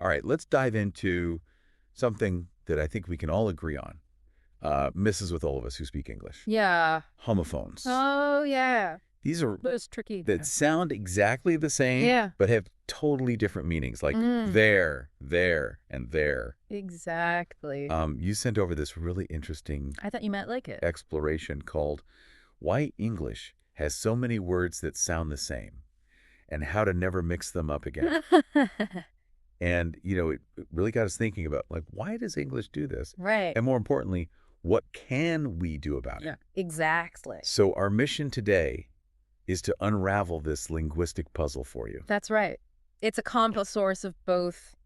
All right, let's dive into something that I think we can all agree on. Misses with all of us who speak English. Yeah. Homophones. Oh, yeah. These are That's tricky. that sound exactly the same, Yeah. but have totally different meanings, like there, and there. Exactly. You sent over this really interesting I thought you might like it. exploration called Why English Has So Many Words That Sound the Same and How to Never Mix Them Up Again. And, it really got us thinking about, like, why does English do this? Right. And more importantly, what can we do about it? Exactly. So our mission today is to unravel this linguistic puzzle for you. That's right. It's a complex source of both,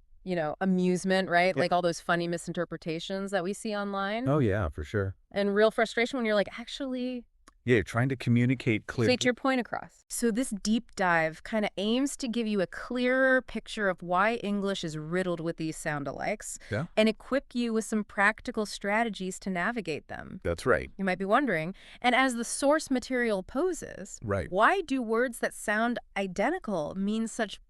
amusement, right? Yeah. Like all those funny misinterpretations that we see online. Oh, yeah, for sure. And real frustration when you're like, actually, Yeah, you're trying to communicate clearly. get your point across. So this deep dive kind of aims to give you a clearer picture of why English is riddled with these sound-alikes Yeah. and equip you with some practical strategies to navigate them. That's right. You might be wondering, and as the source material poses, Right. why do words that sound identical mean such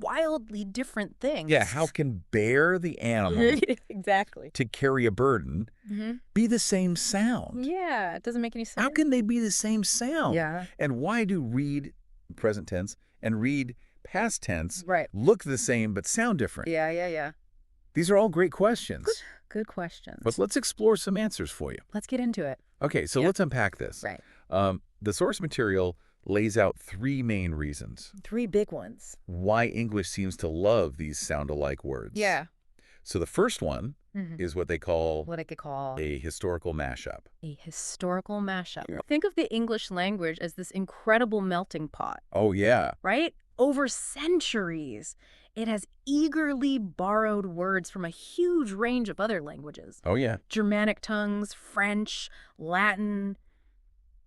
wildly different things? Yeah, how can bear the animal Exactly. to carry a burden be the same sound? Yeah, it doesn't make any sense. How can they be the same sound? Yeah. And why do read present tense and read past tense Right. look the same but sound different? Yeah. These are all great questions. Good questions. But let's explore some answers for you. Let's get into it. Okay, so let's unpack this. Right. The source material lays out three main reasons 3 big ones. why English seems to love these sound-alike words. Yeah. So the first one is what they call What I could call a historical mashup. a historical mashup. Think of the English language as this incredible melting pot, Oh, yeah. right? Over centuries, it has eagerly borrowed words from a huge range of other languages. Oh, yeah. Germanic tongues, French, Latin,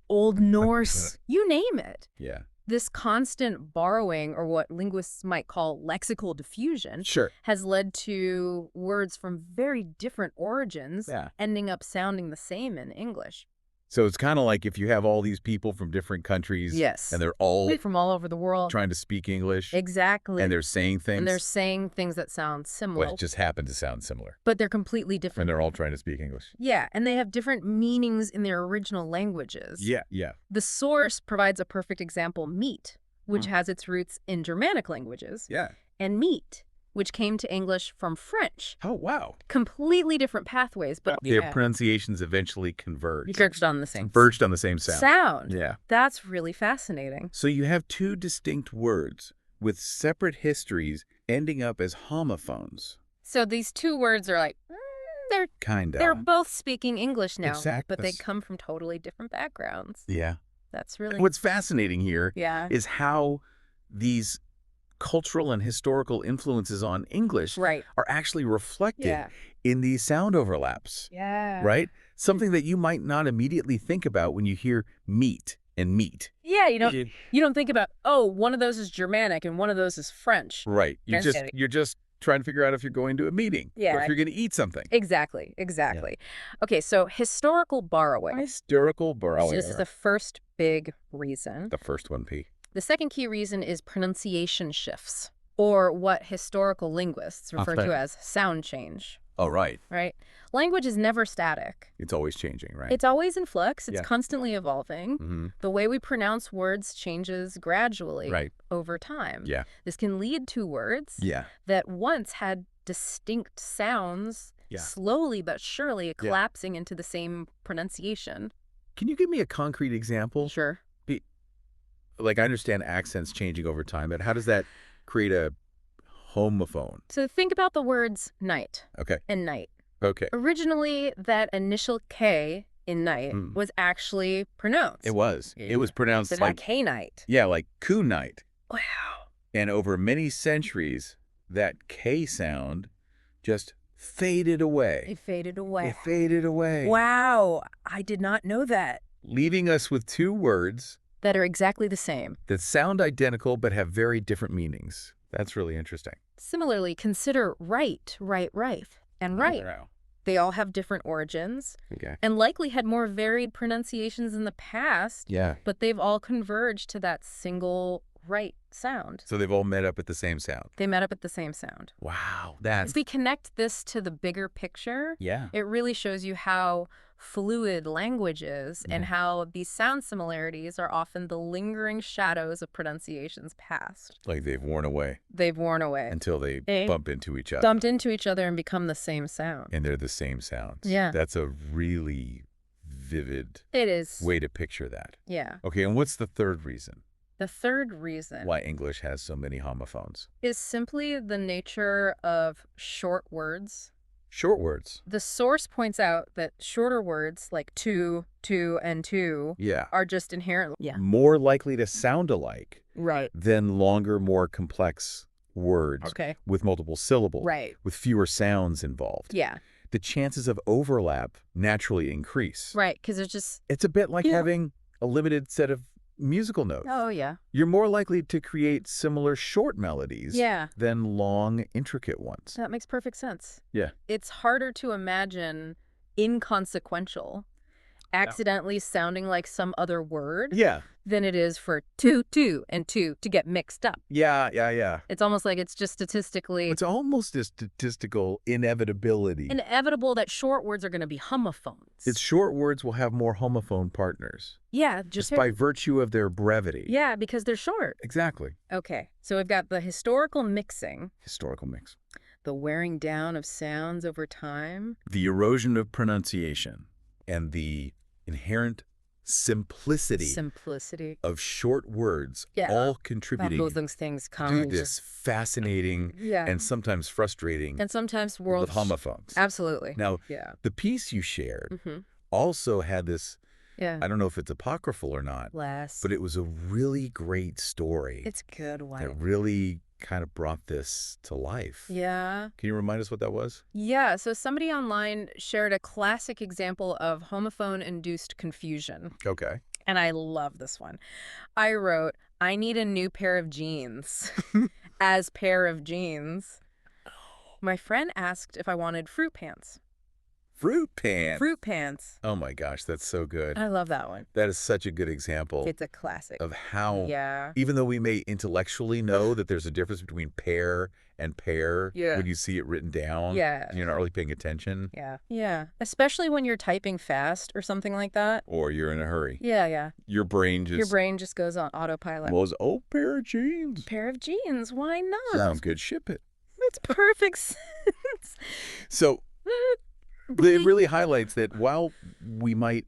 Old Norse, you name it. Yeah. This constant borrowing, or what linguists might call lexical diffusion, Sure. has led to words from very different origins Yeah. ending up sounding the same in English. So it's kind of like if you have all these people from different countries. Yes. And they're all From all over the world. trying to speak English. Exactly. And they're saying things. And they're saying things that sound similar, But just happen to sound similar. but they're completely And different. they're all trying to speak English. Yeah, and they have different meanings in their original languages. Yeah. The source provides a perfect example, meat, which has its roots in Germanic languages, Yeah. and meat, which came to English from French. Oh, wow. Completely different pathways, but Their pronunciations eventually converged. converged on the same Converged on the same sound. Yeah. That's really fascinating. So you have two distinct words with separate histories ending up as homophones. So these two words are like, they're Kinda. both speaking English now, Exactly. but they come from totally different backgrounds. Yeah. That's really What's fascinating here is yeah. how these cultural and historical influences on English Right. are actually reflected Yeah. in these sound overlaps, Yeah. right? Something that you might not immediately think about when you hear meat and meat. Yeah, you don't think about, oh, one of those is Germanic and one of those is French. Right. Yes. You're just trying to figure out if you're going to a meeting or Yeah. if you're going to eat something. Exactly. Okay, so historical borrowing. Historical borrowing. This is the first big reason. The first one, P. The second key reason is pronunciation shifts, or what historical linguists refer to as sound change, Oh, right. right? Language is never static. It's always changing, right? It's always in flux. It's Yeah. constantly evolving. Mm-hmm. The way we pronounce words changes gradually Right. over time. Yeah. This can lead to words Yeah. that once had distinct sounds Yeah. slowly but surely collapsing into the same pronunciation. Can you give me a concrete example? Sure. Like, I understand accents changing over time, but how does that create a homophone? So think about the words night Okay. and night. Okay. Originally, that initial K in night was actually pronounced. It was. It was pronounced But like not K-night. Yeah, like coup night. Wow. And over many centuries, that K sound just faded away. It faded away. It faded away. Wow. I did not know that. Leaving us with two words That are exactly the same. that sound identical but have very different meanings. That's really interesting. Similarly, consider right, and right. They all have different origins Okay. and likely had more varied pronunciations in the past, Yeah. but they've all converged to that single right sound. So they've all met up at the same sound. They met up at the same sound. Wow. If we connect this to the bigger picture, Yeah. it really shows you how fluid language is and how these sound similarities are often the lingering shadows of pronunciation's past. Like they've worn away They've worn away, until they bump into each other. dumped into each other and become the same sound. And they're the same sounds. Yeah. That's a really vivid It is. way to picture that. Yeah. Okay, and what's the third reason The third reason why English has so many homophones? is simply the nature of short words. Short words. The source points out that shorter words like to, and to Yeah. are just inherently More likely to sound alike right. than longer, more complex words Okay. with multiple syllables, Right. with fewer sounds involved. Yeah. The chances of overlap naturally increase. Right. Because it's just. It's a bit like Yeah. having a limited set of musical notes. Oh, yeah. You're more likely to create similar short melodies Yeah. than long, intricate ones. That makes perfect sense. Yeah. It's harder to imagine inconsequential, accidentally sounding like some other word Yeah. than it is for to, and to get mixed up. Yeah. It's almost like it's just statistically It's almost a statistical inevitability. inevitable that short words are going to be homophones. Its short words will have more homophone partners, yeah, just by virtue of their brevity. yeah, because they're short. Exactly. Okay, so we've got the historical mixing, Historical mix. the wearing down of sounds over time. The erosion of pronunciation and the inherent simplicity of short words all contributing Both those things to come. this fascinating and sometimes frustrating and sometimes world with homophones. Absolutely. Now, Yeah. the piece you shared Mm-hmm. also had this, Yeah. I don't know if it's apocryphal or not, Less. but it was a really great story It's a good one. that really kind of brought this to life. Yeah. Can you remind us what that was? Yeah. So somebody online shared a classic example of homophone-induced confusion. Okay. And I love this one. I wrote, I need a new pair of jeans. As pair of jeans. My friend asked if I wanted fruit pants. Fruit pants. Fruit pants. Oh my gosh, that's so good. I love that one. That is such a good example It's a classic. of how, Yeah. even though we may intellectually know that there's a difference between pair and pair, Yeah. when you see it written down, Yeah. and you're not really paying attention, Yeah. Yeah. Especially when you're typing fast or something like that. or you're in a hurry. Yeah. Your brain just Your brain just goes on autopilot. was, oh, pair of jeans. Pair of jeans. Why not? Sounds good. Ship it. It's perfect sense. So it really highlights that while we might,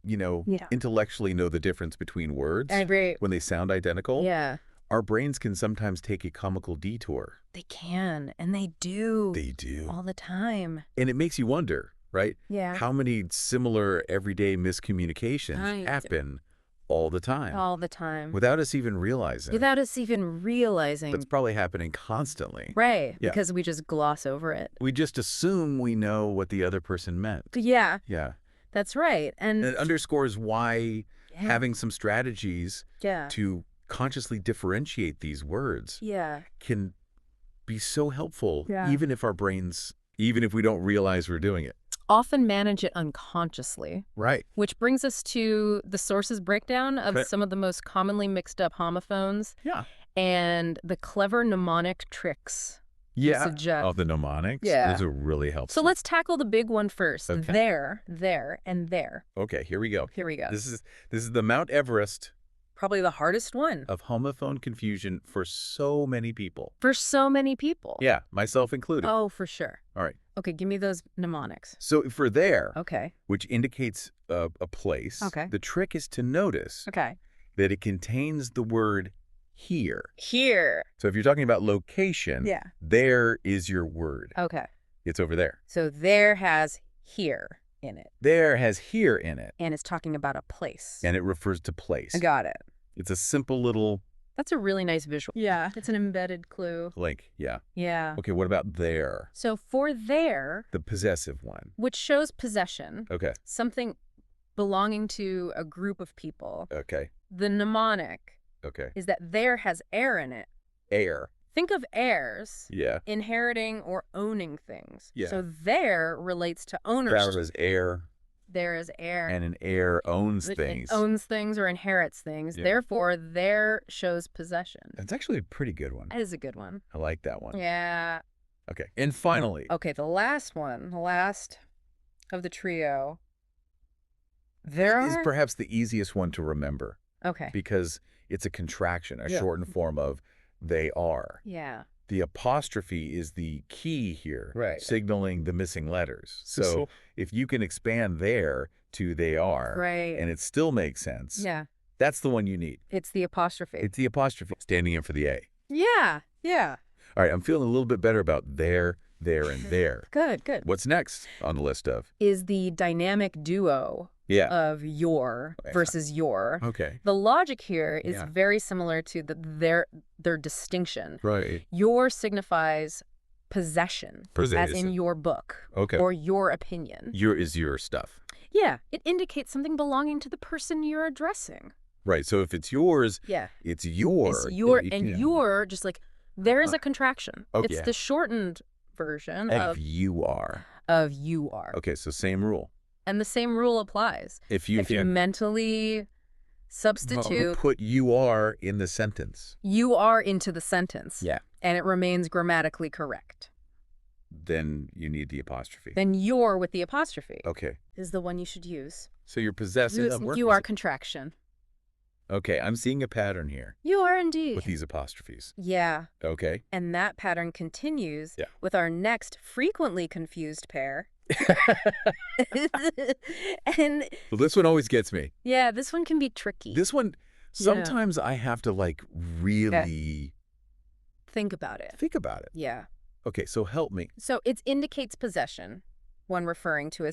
Yeah. intellectually know the difference between words I agree. when they sound identical, Yeah. our brains can sometimes take a comical detour. They can, and they do. They do. All the time. And it makes you wonder, right? Yeah. How many similar everyday miscommunications Right. happen all the time All the time. without us even realizing? Without us even realizing. That's probably happening constantly. Right. Yeah. Because we just gloss over it. We just assume we know what the other person meant. Yeah, Yeah. that's right. And And it underscores why yeah. having some strategies Yeah. to consciously differentiate these words Yeah. can be so helpful, Yeah. even if we don't realize we're doing it. Often manage it unconsciously. Right. Which brings us to the sources breakdown of Okay. some of the most commonly mixed up homophones Yeah. and the clever mnemonic tricks. Yeah. Suggest. Oh, the mnemonics? Yeah. Those are really helpful. So let's tackle the big one first. Okay. There, and there. Okay, here we go. Here we go. This is the Mount Everest Probably the hardest one of homophone confusion for so many people. for so many people. Yeah, myself included. Oh, for sure. All right. Okay, give me those mnemonics. So for there, Okay. which indicates a place, Okay. the trick is to notice Okay. that it contains the word here. Here. So if you're talking about location, Yeah. there is your word. Okay. It's over there. So there has here in it. There has here in it, And it's talking about a place. and it refers to place. I got it. It's a simple little That's a really nice visual. Yeah. It's an embedded clue. link. Yeah. Yeah. Okay, what about there? So for there, The possessive one. which shows possession, Okay. something belonging to a group of people, Okay. the mnemonic Okay. is that there has air in it. Air. Think of heirs Yeah. inheriting or owning things. Yeah. So there relates to There ownership. was air. there is air. And an heir owns It things. owns things or inherits things. Yeah. Therefore, there shows possession. That's actually a pretty good one. That is a good one. I like that one. Yeah. Okay. And finally, Okay, the last one, the last of the trio. There is are... perhaps the easiest one to remember Okay. because it's a contraction, a Yeah. shortened form of they are. Yeah. The apostrophe is the key here, Right. signaling the missing letters. So if you can expand there to they are, Right. and it still makes sense, Yeah. that's the one you need. It's the apostrophe. It's the apostrophe standing in for the A. Yeah. Yeah. All right, I'm feeling a little bit better about there, and there. Good, good. What's next on the list of? Is the dynamic duo Yeah. of your Okay. versus your. Okay. The logic here is Yeah. very similar to their distinction. Right. Your signifies possession, as in Possession. your book Okay. or your opinion. Your is your stuff. Yeah, it indicates something belonging to the person you're addressing. Right. So if it's yours, Yeah. it's your. It's your, you and can- your, just like, there is a contraction. Okay. It's the shortened version Of you are. of you are. Okay, so same rule. And the same rule applies. If you If you mentally substitute put you are in the sentence, you are into the sentence, Yeah. and it remains grammatically correct, then you need the apostrophe. then your with the apostrophe Okay. is the one you should use. So you're possessing. You are contraction. Okay, I'm seeing a pattern here You are indeed. with these apostrophes. Yeah. Okay. And that pattern continues Yeah. with our next frequently confused pair. And Well, this one always gets me. yeah, this one can be tricky. This one, sometimes I have to like really Think about it. think about it. Yeah. Okay, so help me. So it indicates possession when referring to a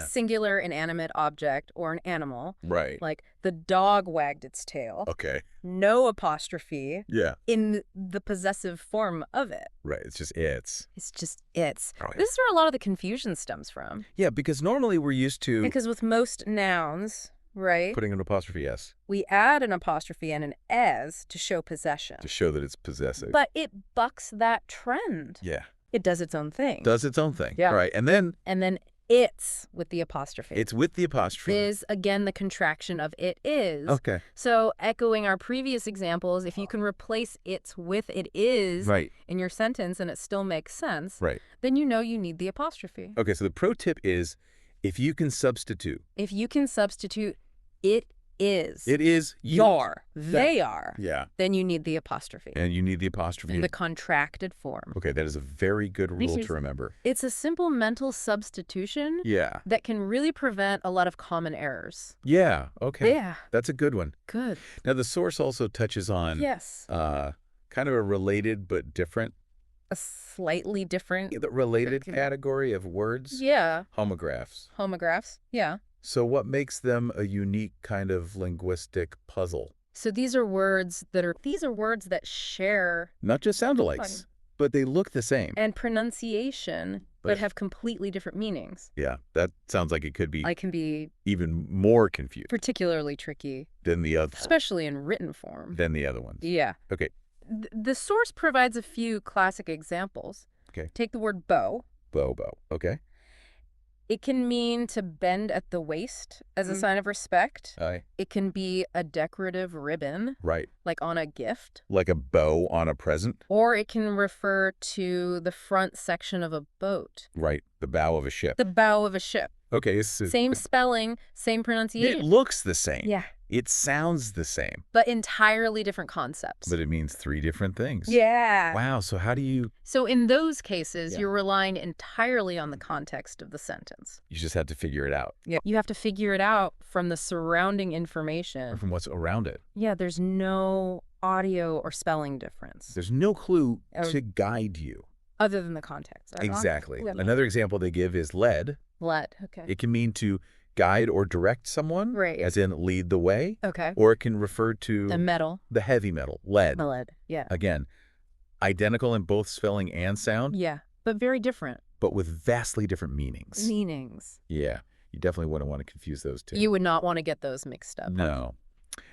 singular inanimate object or an animal. Right. Like the dog wagged its tail. Okay. No apostrophe Yeah. in the possessive form of it. Right. It's just it's. It's just it's. Right. This is where a lot of the confusion stems from. Yeah, because normally we're used to Because with most nouns, right, putting an apostrophe s we add an apostrophe and an as to show possession. to show that it's possessive. But it bucks that trend. yeah. It does its own thing. Does its own thing. Yeah. Right. And then And then it's with the apostrophe. it's with the apostrophe. Is, again, the contraction of it is. Okay. So echoing our previous examples, if you can replace it's with it is Right. in your sentence and it still makes sense, Right. then you know you need the apostrophe. Okay, so the pro tip is if you can substitute, If you can substitute it is, it is your, they are, Yeah. then you need the apostrophe And you need the apostrophe. in the contracted form. Okay, that is a very good rule Because- to remember. It's a simple mental substitution Yeah. that can really prevent a lot of common errors. Yeah. Okay. Yeah, That's a good one. good. Now the source also touches on Yes. kind of a related but different A slightly different, the related category of words. yeah, Homographs. homographs. Yeah. So what makes them a unique kind of linguistic puzzle? So these are words that share Not just sound-alikes, but they look the same. and pronunciation, but But- have completely different meanings. Yeah, that sounds like it could be I can be even more confused particularly tricky, than the other especially in written form. ones. Yeah. Okay. The source provides a few classic examples. Okay. Take the word bow. Bobo. Okay. It can mean to bend at the waist as a Mm. sign of respect. Aye. It can be a decorative ribbon, Right. like on a gift. Like a bow on a present. Or it can refer to the front section of a boat, Right. The bow of a ship. the bow of a ship. Okay. Same spelling, same It pronunciation. looks the same. Yeah, It sounds the same, but entirely different concepts. but it means three different things. Yeah. Wow. So how do you So in those cases, Yeah. you're relying entirely on the context of the sentence. just have to figure it out Yeah. You have to figure it out from the surrounding or information. from what's around it? Yeah, there's no audio or spelling difference There's no clue Oh. to guide you. other than the context. Exactly. Yeah. Another example they give is lead. Lead. Okay. It can mean to guide or direct someone, Right. as in lead the way, Okay. or it can refer to The metal. the heavy metal, lead. The lead. Yeah. Again, identical in both spelling and sound, Yeah. But very different but with vastly different meanings. meanings. Yeah, you definitely wouldn't want to confuse those two. You would not want to get those mixed up. No.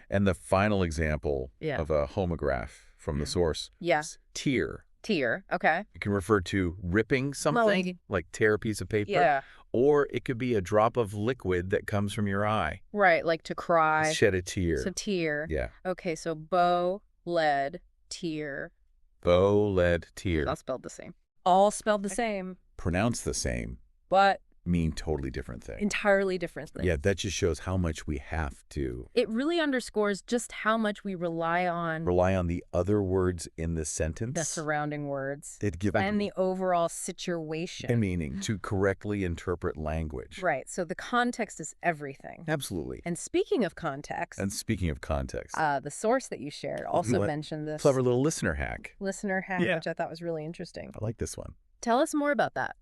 And the final example Yeah. of a homograph from the source Yeah. is tear. Tear. Okay. It can refer to ripping something, Like- like tear a piece of paper, Yeah. Or it could be a drop of liquid that comes from your eye. Right, like to cry. Shed a tear. So tear. Yeah. Okay, so bow, lead, tear. Bow, lead, tear. All spelled the same. All spelled the same, Pronounce the same, but mean totally different thing. entirely different things. Yeah, that just shows how much we have to It really underscores just how much we rely on rely on the other words in the sentence. the surrounding words That give and the overall situation. and meaning to correctly interpret language. Right, so the context is everything. Absolutely. And speaking of context, And speaking of context, the source that you shared also What? mentioned this clever little listener hack. listener hack, Yeah. which I thought was really interesting. I like this one. Tell us more about that.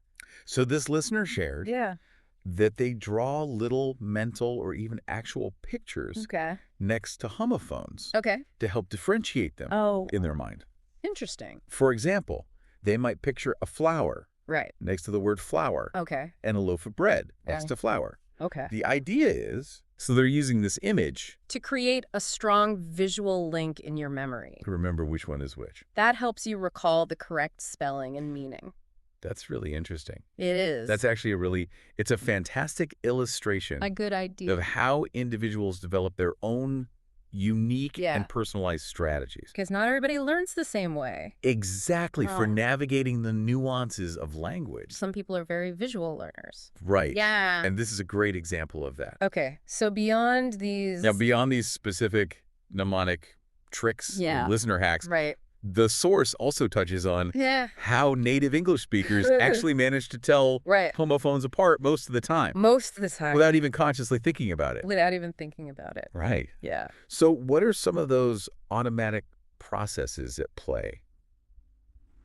So this listener shared Yeah. that they draw little mental or even actual pictures Okay. next to homophones Okay. to help differentiate them Oh, in their mind. interesting. For example, they might picture a flower Right. next to the word flower Okay. and a loaf of bread next Okay. to flower. Okay. The idea is, so they're using this image To create a strong visual link in your memory. to remember which one is which. That helps you recall the correct spelling and meaning. That's really interesting. It is. That's actually it's a fantastic illustration a good idea. of how individuals develop their own unique Yeah. and personalized strategies. Because not everybody learns the same way. Exactly, for Oh. navigating the nuances of language. Some people are very visual learners. Right. Yeah. And this is a great example of that. Okay, so beyond these... Now, beyond these specific mnemonic tricks, Yeah. listener hacks, Right. the source also touches on Yeah. how native English speakers actually manage to tell Right. homophones apart most of the time Most of the time. without even consciously thinking about it. Without even thinking about it. Right. Yeah. So what are some of those automatic processes at play?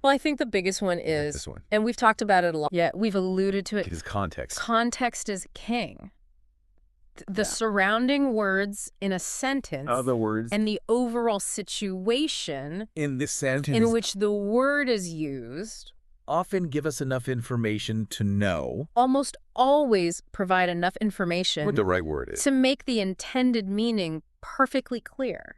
Well, I think the biggest one is, This one. and we've talked about it a lot. Yeah, we've alluded to it. It is context. Context is king. The Yeah. surrounding words in a sentence Other words, and the overall situation in this sentence in which the word is used often give us enough information to know almost always provide enough information what the right word is. to make the intended meaning perfectly clear.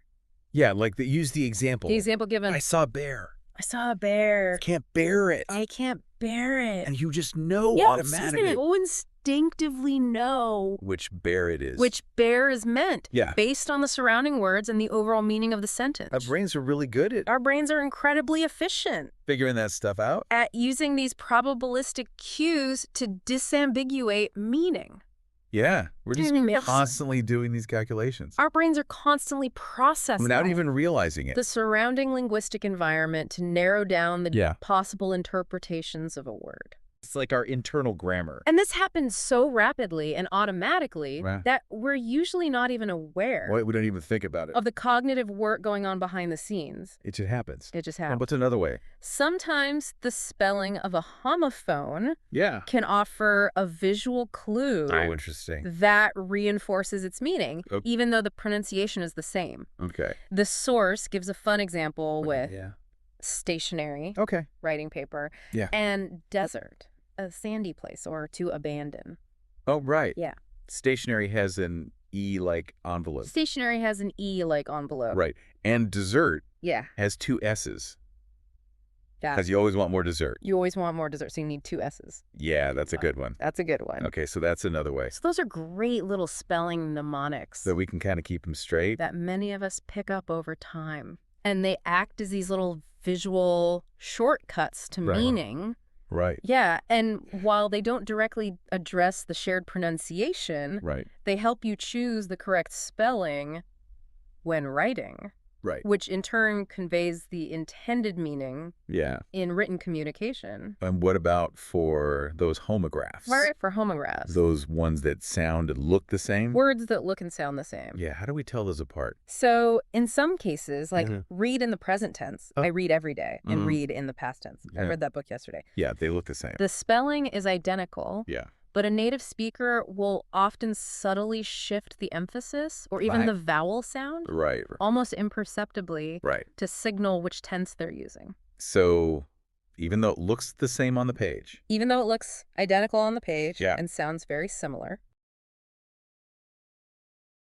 Yeah, like use the example. The example given, I saw a bear. I saw a bear. Can't bear it. I can't bear it. And you just know Yeah, automatically you instinctively know which bear it is. which bear is meant Yeah. based on the surrounding words and the overall meaning of the sentence. Our brains are really good at Our brains are incredibly efficient figuring that stuff out. at using these probabilistic cues to disambiguate meaning. Yeah, we're just Yes. constantly doing these calculations Our brains are constantly processing without even realizing it. the surrounding linguistic environment to narrow down the Yeah. possible interpretations of a word. It's like our internal grammar. And this happens so rapidly and automatically Right. that we're usually not even aware We don't even think about it. of the cognitive work going on behind the scenes. It just happens. It just And happens. what's another way? Sometimes the spelling of a homophone Yeah. can offer a visual clue Oh, interesting. that reinforces its meaning, Okay. even though the pronunciation is the same. Okay. The source gives a fun example with Yeah. stationary, Okay. writing paper, Yeah. and desert, a sandy place, or to abandon. Oh, right. Yeah. Stationary has an E like envelope. Stationary has an E like envelope. Right. And dessert Yeah. has 2 S's. That. Because you always want more dessert. You always want more dessert, so you need 2 S's. Yeah, that's a good one. That's a good one. Okay, so that's another way. So those are great little spelling mnemonics So we can kind of keep them straight. that many of us pick up over time. And they act as these little visual shortcuts to Right. meaning. Right. Yeah, and while they don't directly address the shared pronunciation, Right. they help you choose the correct spelling when writing, Right. which in turn conveys the intended meaning Yeah. in written communication. And what about for those homographs? Right, for homographs. Those ones that sound and look the same? Words that look and sound the same. Yeah, how do we tell those apart? So in some cases, like Mhm. read in the present tense, Oh. I read every day, and Mhm. read in the past tense. I Yeah. read that book yesterday. Yeah, they look the same. The spelling is identical, Yeah. but a native speaker will often subtly shift the emphasis or even Right. the vowel sound Right. almost imperceptibly Right. to signal which tense they're using. So even though it looks the same on the page, Even though it looks identical on the page Yeah. and sounds very similar,